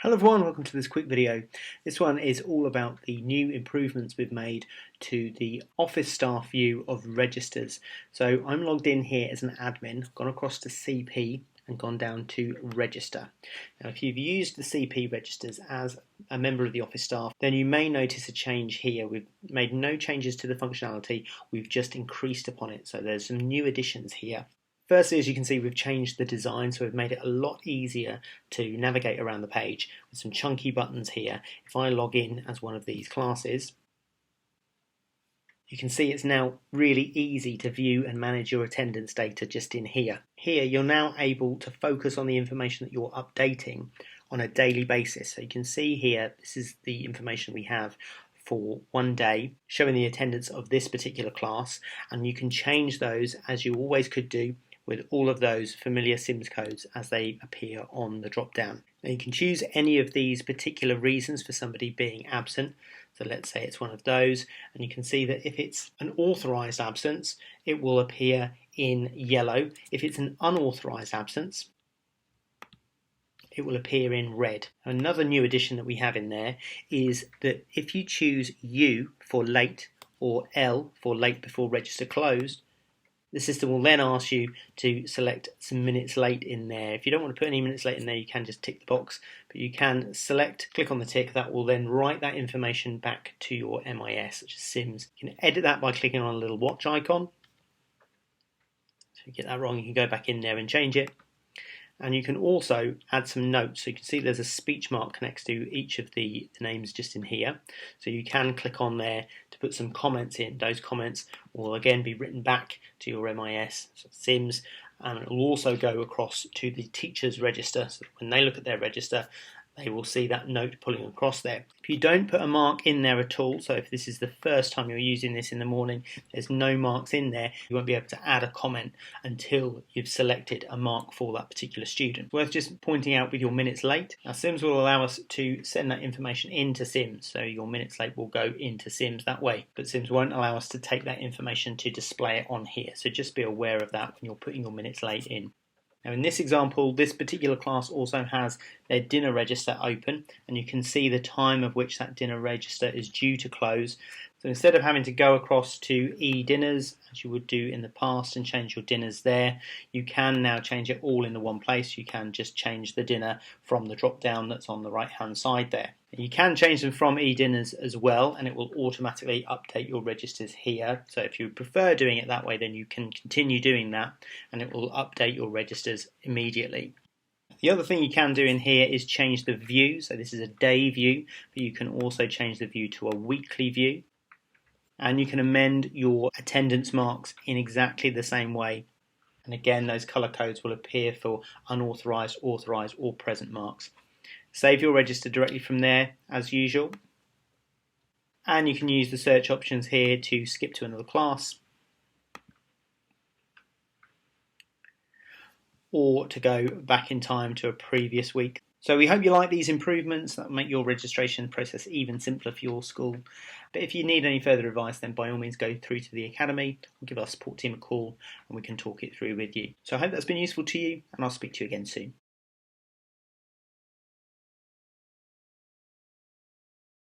Hello everyone, welcome to this quick video. This one is all about the new improvements we've made to the office staff view of registers. So I'm logged in here as an admin, gone across to CP and gone down to register. Now if you've used the CP registers as a member of the office staff, then you may notice a change here. We've made no changes to the functionality, we've just increased upon it. So there's some new additions here. Firstly, as you can see, we've changed the design, so we've made it a lot easier to navigate around the page with some chunky buttons here. If I log in as one of these classes, you can see it's now really easy to view and manage your attendance data just in here. Here, you're now able to focus on the information that you're updating on a daily basis. So you can see here, this is the information we have for one day, showing the attendance of this particular class, and you can change those as you always could do with all of those familiar Sims codes as they appear on the drop down. Now you can choose any of these particular reasons for somebody being absent. So let's say it's one of those, and you can see that if it's an authorized absence, it will appear in yellow. If it's an unauthorized absence, it will appear in red. Another new addition that we have in there is that if you choose U for late or L for late before register closed, the system will then ask you to select some minutes late in there. If you don't want to put any minutes late in there, you can just tick the box, but you can select, click on the tick, that will then write that information back to your MIS, such as Sims. You can edit that by clicking on a little watch icon. So if you get that wrong, you can go back in there and change it. And you can also add some notes. So you can see there's a speech mark next to each of the names just in here. So you can click on there to put some comments in. Those comments will again be written back to your MIS, so Sims, and it will also go across to the teacher's register. So when they look at their register, they will see that note pulling across there. If you don't put a mark in there at all, so if this is the first time you're using this in the morning, there's no marks in there, you won't be able to add a comment until you've selected a mark for that particular student. Worth just pointing out with your minutes late, now Sims will allow us to send that information into Sims, so your minutes late will go into Sims that way, but Sims won't allow us to take that information to display it on here, so just be aware of that when you're putting your minutes late in. Now in this example, this particular class also has their dinner register open, and you can see the time of which that dinner register is due to close. So instead of having to go across to e-dinners, as you would do in the past, and change your dinners there, you can now change it all in the one place. You can just change the dinner from the drop down that's on the right hand side there. You can change them from e-dinners as well, and it will automatically update your registers here. So if you prefer doing it that way, then you can continue doing that, and it will update your registers immediately. The other thing you can do in here is change the view. So this is a day view, but you can also change the view to a weekly view. And you can amend your attendance marks in exactly the same way. And again, those color codes will appear for unauthorized, authorized, or present marks. Save your register directly from there, as usual. And you can use the search options here to skip to another class, or to go back in time to a previous week. So we hope you like these improvements that will make your registration process even simpler for your school. But if you need any further advice, then by all means go through to the Academy or give our support team a call and we can talk it through with you. So I hope that's been useful to you, and I'll speak to you again soon.